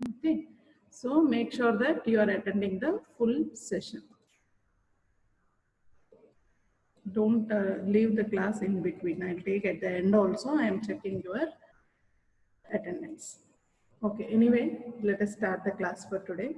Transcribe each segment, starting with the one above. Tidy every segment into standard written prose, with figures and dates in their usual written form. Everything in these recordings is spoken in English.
Okay, so make sure that you are attending the full session. Don't leave the class in between. I'll take at the end also. I am checking your attendance. Okay, anyway, let us start the class for today.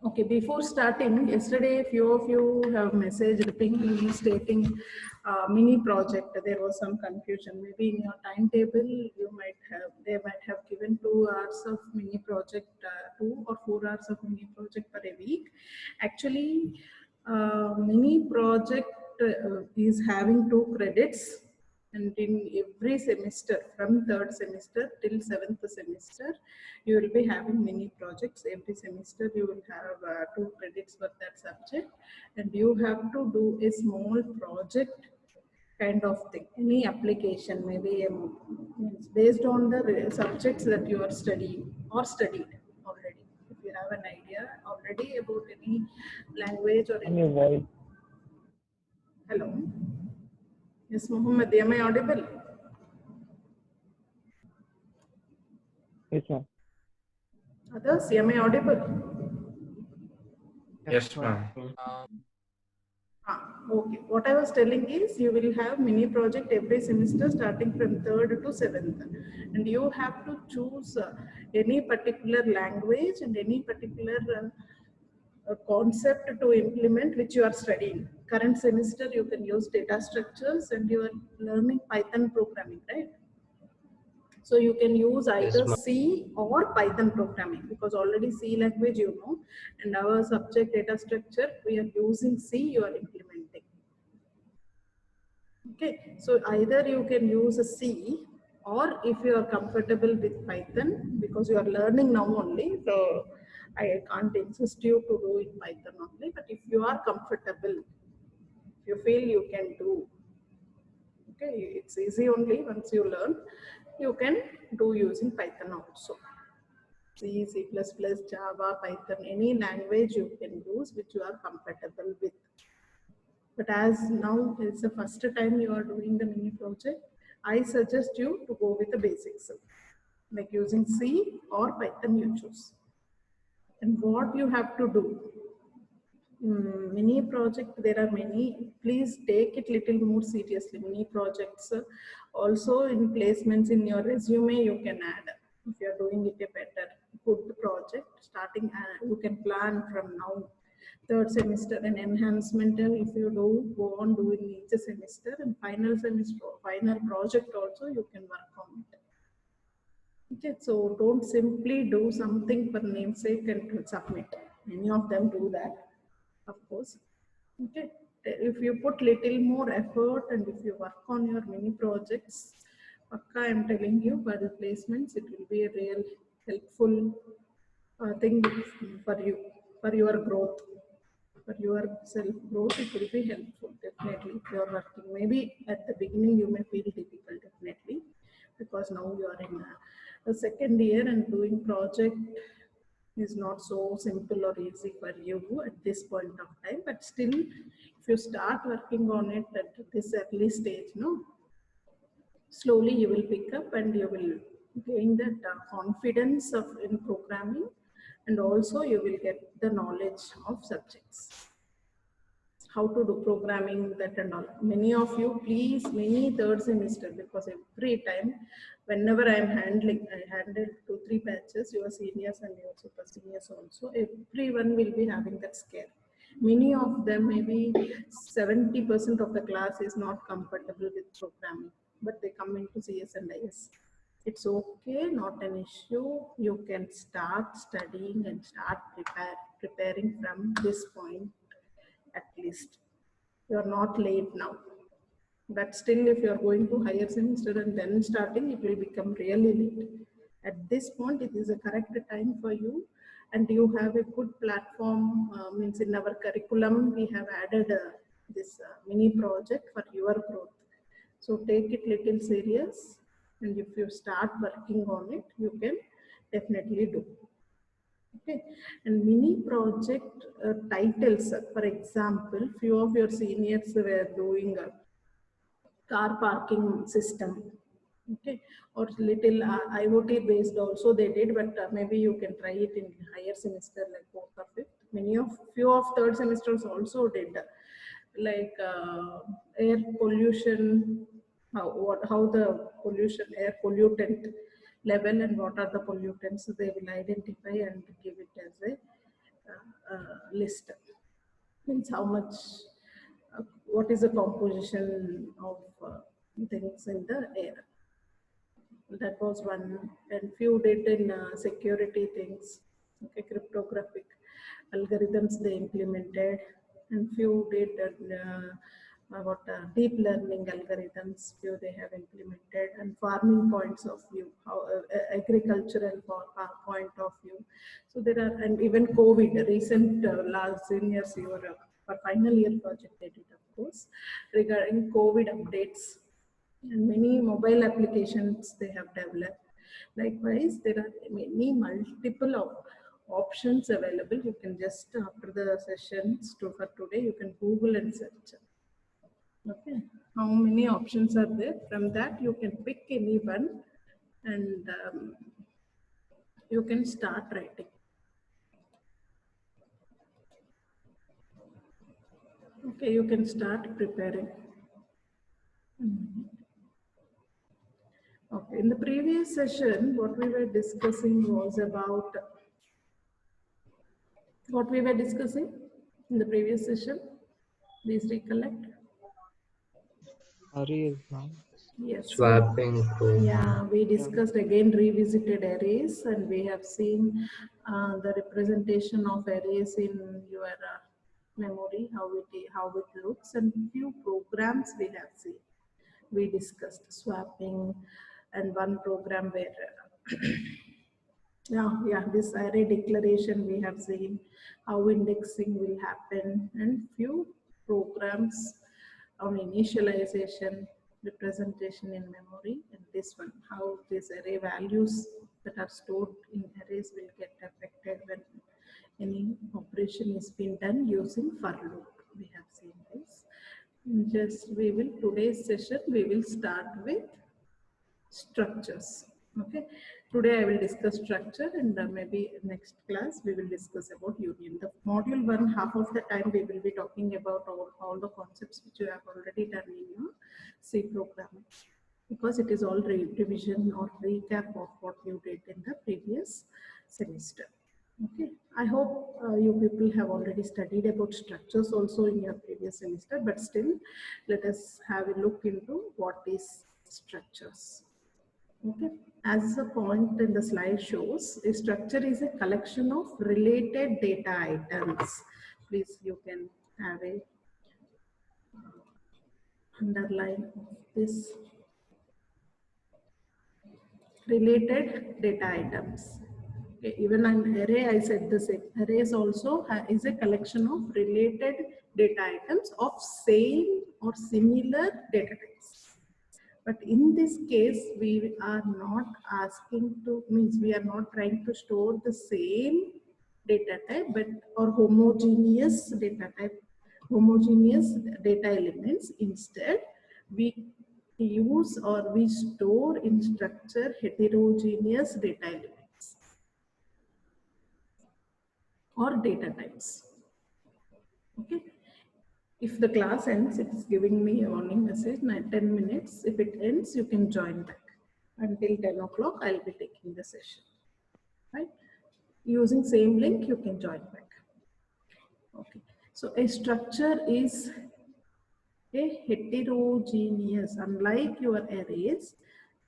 Okay, before starting, yesterday few of you have messaged pinging stating mini project. There was some confusion. Maybe in your timetable, they might have given 2 hours of mini project, 2 or 4 hours of mini project per a week. Actually, mini project is having 2 credits, and in every semester from 3rd semester till 7th semester you will be having mini projects. Every semester you will have 2 credits for that subject, and you have to do a small project kind of thing, any application, maybe means based on the subjects that you are studying or studied already. If you have an idea already about any language or anything. Hello, yes, Muhammad, am I audible? Yes, ma'am. Others, am I audible? Yes, ma'am. Okay. What I was telling is you will have mini project every semester starting from 3rd to 7th, and you have to choose any particular language and any particular concept to implement which you are studying. Current semester you can use data structures and you are learning Python programming, right? So you can use either C or Python programming, because already C language you know, and our subject data structure we are using C, you are implementing. Okay, so either you can use a C, or if you are comfortable with Python, because you are learning now only, so I can't insist you to do in Python only, but if you are comfortable, if you feel you can do, okay, it's easy only. Once you learn, you can do using Python also. C, C++, Java, Python, any language you can use which you are comfortable with. But as now it's the first time you are doing the mini project, I suggest you to go with the basics, like using C or Python you choose. And what you have to do, mini project, there are many, please take it little more seriously. Mini projects also in placements in your resume you can add. If you are doing it a better good project starting, you can plan from now. 3rd semester an enhancement, if you do go on doing each semester, and final semester final project also you can work on it. Okay, so don't simply do something for namesake and submit. Many of them do that, of course. Okay, if you put little more effort and if you work on your mini projects, I am telling you, for the placements it will be a real helpful thing for you, for your growth, for your self growth. It will be helpful definitely if you are working. Maybe at the beginning you may feel difficult, definitely, because now you are in the 2nd year and doing project is not so simple or easy for you at this point of time. But still, if you start working on it at this early stage, no, slowly you will pick up and you will gain that confidence of in programming, and also you will get the knowledge of subjects, how to do programming, that and all. Many of you, please, many 3rd semester, because every time whenever I am handling, I handled 2-3 batches, your seniors and your super seniors also, everyone will be having that scare. Many of them, maybe 70% of the class is not comfortable with programming, but they come into CS and IS. It's okay, not an issue. You can start studying and start preparing from this point. At least you are not late now, but still if you are going to higher semester and then starting, it will become really late. At this point it is a correct time for you, and you have a good platform. Means in our curriculum we have added this mini project for your growth, so take it little serious, and if you start working on it you can definitely do. Okay, and mini project titles, for example, few of your seniors were doing a car parking system. Okay, or little IoT based also they did, but maybe you can try it in higher semester like fourth or fifth. Few of third semesters also did, like air pollution, how the pollution, air pollutant level and what are the pollutants they will identify and give it as a list. Means how much, what is the composition of things in the air. That was one, and few did in security things, okay, cryptographic algorithms they implemented, and few did about deep learning algorithms, few they have implemented, and farming points of view, how agricultural point of view. So there are, and even COVID, recent last seniors, your for final year project they did, of course, regarding COVID updates and many mobile applications they have developed. Likewise, there are many multiple options available. You can just after the sessions for today, you can Google and search. Okay, how many options are there? From that, you can pick any one, and you can start writing. Okay, you can start preparing. Okay, in the previous session, what we were discussing was about what we were discussing in the previous session. Please recollect. Arrays, ma'am. Yes. Swapping program. Yeah, we discussed again, revisited arrays, and we have seen the representation of arrays in your memory, how it looks, and few programs we have seen. We discussed swapping, and one program where yeah, this array declaration we have seen, how indexing will happen, and few programs on initialization, representation in memory, and this one, how these array values that are stored in arrays will get affected when any operation is being done using for loop. We have seen this. Today's session, we will start with structures. Okay, today I will discuss structure, and maybe next class we will discuss about union. The module 1, half of the time we will be talking about all the concepts which you have already done in your C programming, because it is all revision or recap of what you did in the previous semester. Okay, I hope you people have already studied about structures also in your previous semester, but still let us have a look into what is structures. Okay, as the point in the slide shows, a structure is a collection of related data items. Please, you can have a underline of this related data items. Okay, even an array, I said the same. Arrays also is a collection of related data items of same or similar data types. But in this case, we are not asking to, means we are not trying to store the same data type, but or homogeneous data type, homogeneous data elements. Instead, we use or we store in structure heterogeneous data elements or data types. Okay. If the class ends, it's giving me a warning message, 10 minutes. If it ends, you can join back. Until 10 o'clock, I'll be taking the session. Right? Using same link, you can join back. Okay. So a structure is a heterogeneous, unlike your arrays,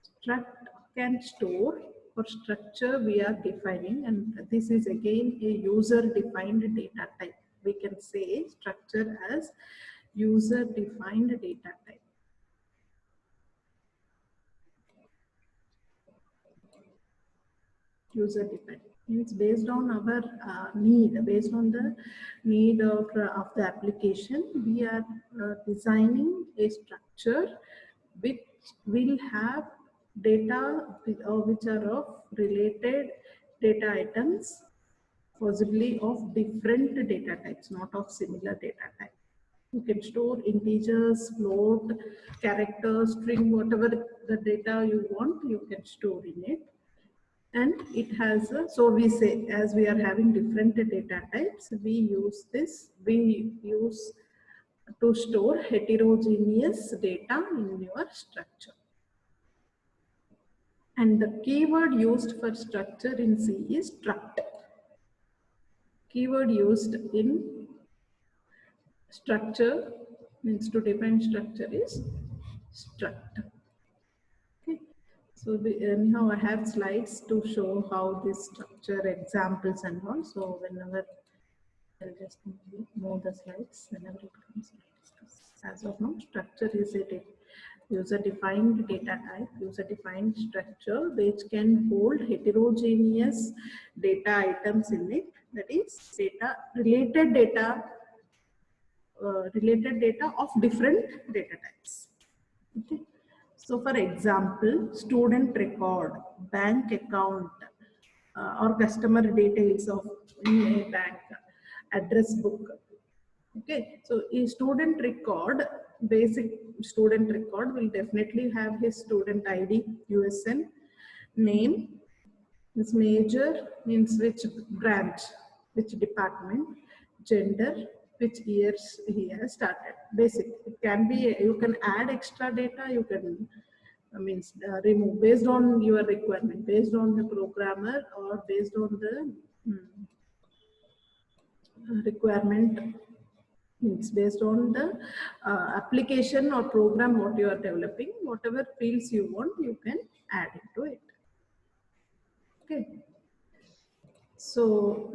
struct can store or structure we are defining, and this is again a user defined data type. We can say structure as user defined data type. User defined means based on our need, based on the need of the application, we are designing a structure which will have data which are of related data items, possibly of different data types, not of similar data type. You can store integers, float, characters, string, whatever the data you want, you can store in it. And it has a, so we say, as we are having different data types, we use to store heterogeneous data in your structure. And the keyword used for structure in C is struct. Keyword used in structure means to define structure is struct. Okay. So anyhow, I have slides to show how this structure examples and all. So whenever I'll just move the slides whenever it comes. As of now, structure is a user-defined data type, user-defined structure which can hold heterogeneous data items in it. That is, related data of different data types. Okay. So, for example, student record, bank account, or customer details of in a bank, address book. Okay, so a student record, basic student record will definitely have his student ID, USN, name, his major means which branch, which department, gender, which years he has started. Basic. It can be, you can add extra data, you can remove based on your requirement, based on the programmer or based on the requirement. Means based on the application or program what you are developing, whatever fields you want, you can add into it. Okay. So,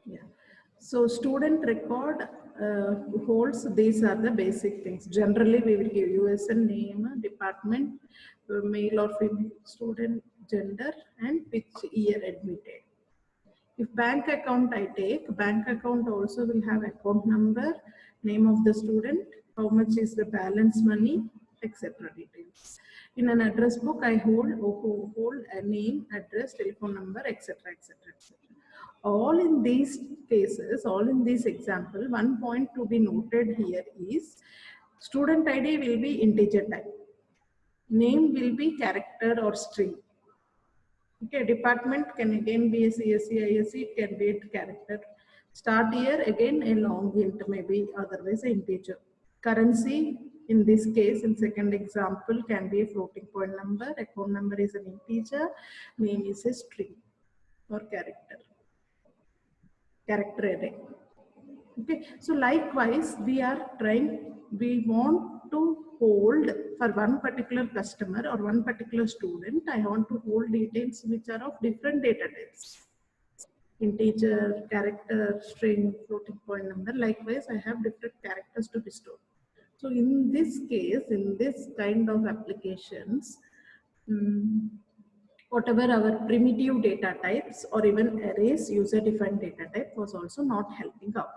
yeah. So student record holds, these are the basic things. Generally, we will give USN name, department, male or female student, gender, and which year admitted. If bank account I take, bank account also will have account number, name of the student, how much is the balance money, etc. details. In an address book, I hold a name, address, telephone number, etc. etc. etc. All in these cases, all in this example, one point to be noted here is student ID will be integer type. Name will be character or string. Okay, department can again be a CSE, ISE, it can be a character. Start year, again a long int, maybe otherwise an integer. Currency, in this case, in second example, can be a floating point number, account number is an integer, name is a string or character array. Okay, so likewise, we want to hold for one particular customer or one particular student, I want to hold details which are of different data types. Integer, character, string, floating point number. Likewise, I have different characters to be stored. So in this case, in this kind of applications, whatever our primitive data types or even arrays, user-defined data type was also not helping out.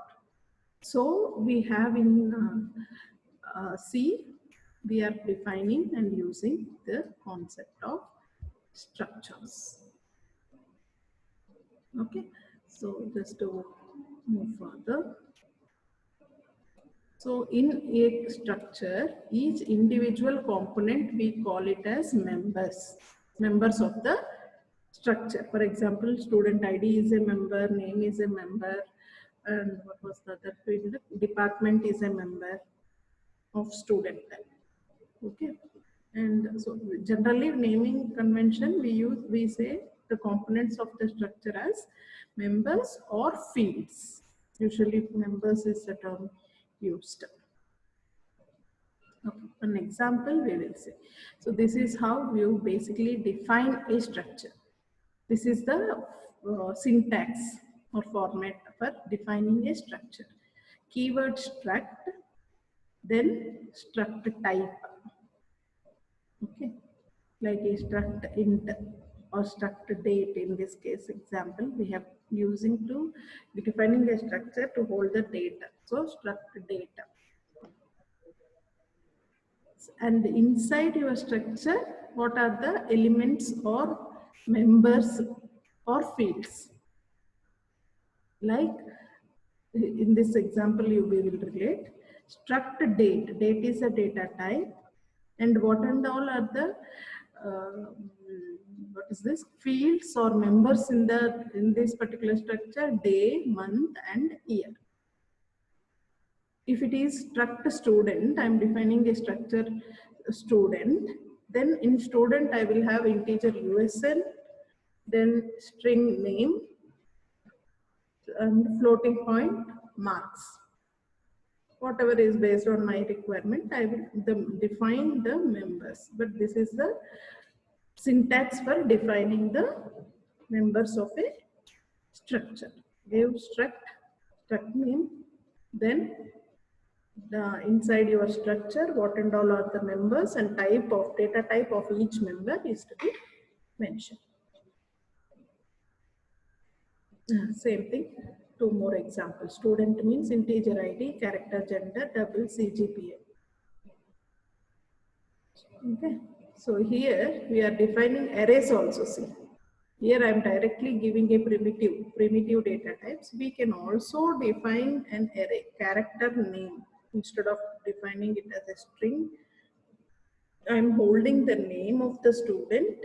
So we have in C, we are defining and using the concept of structures. Okay, so just to move further. So in a structure, each individual component, we call it as members of the structure. For example, student ID is a member, name is a member, and what was the other field? Department is a member of student type. Okay, and so generally naming convention we say the components of the structure as members or fields. Usually members is the term used. Okay, an example we will say. So this is how you basically define a structure. This is the syntax or format for defining a structure. Keyword struct, then struct type. Okay, like a struct int or struct date. In this case example, we have using to defining a structure to hold the data. So struct data. And inside your structure, what are the elements or members or fields? Like in this example, you will relate struct date. Date is a data type, and what and all are the what is this fields or members in this particular structure? Day, month, and year. If it is struct student, I am defining a structure student. Then in student, I will have integer USN, then string name, and floating point marks. Whatever is based on my requirement, I will define the members. But this is the syntax for defining the members of a structure. Give struct name, then inside your structure, what and all are the members, and type of data type of each member is to be mentioned. Same thing, two more examples. Student means integer ID, character, gender, double CGPA. Okay, so here we are defining arrays also. See, here I am directly giving a primitive data types. We can also define an array, character name. Instead of defining it as a string, I am holding the name of the student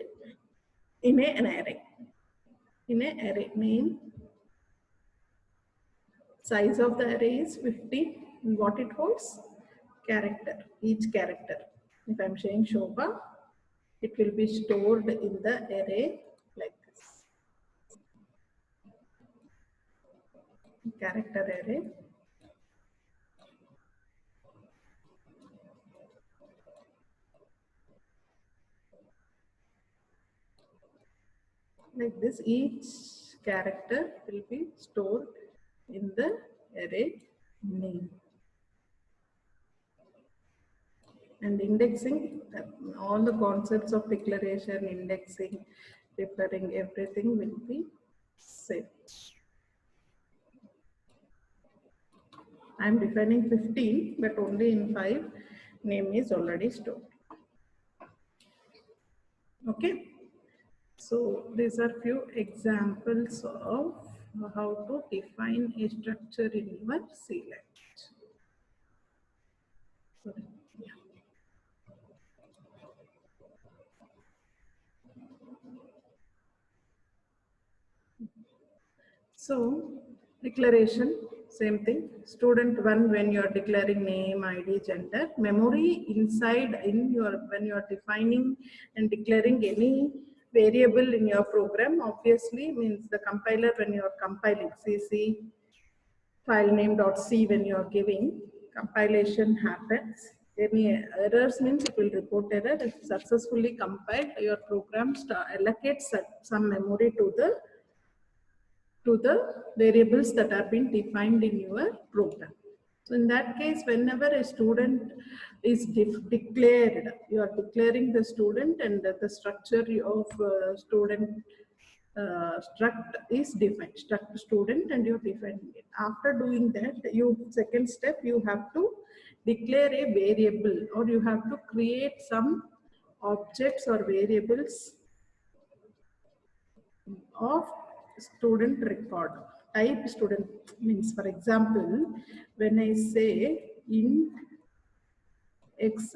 in an array. In an array name, size of the array is 50. And what it holds? Character, each character. If I am saying Shobha, it will be stored in the array like this. Character array. Like this, each character will be stored in the array name. And indexing, all the concepts of declaration, indexing, referring, everything will be same. I am defining 15, but only in 5 name is already stored. Okay. So these are few examples of how to define a structure in your C language. Sorry. Yeah. So declaration, same thing. Student 1, when you are declaring name, ID, gender, memory inside in your, when you are defining and declaring any variable in your program, obviously means the compiler, when you are compiling CC file name.c, when you are giving, compilation happens. Any errors means it will report error. If successfully compiled, your program allocates some memory to the variables that have been defined in your program. So in that case, whenever a student is declared, you are declaring the student, and the structure of student struct is defined, struct student, and you're defining it. After doing that, second step, you have to declare a variable, or you have to create some objects or variables of student record. Type student means, for example, when I say int x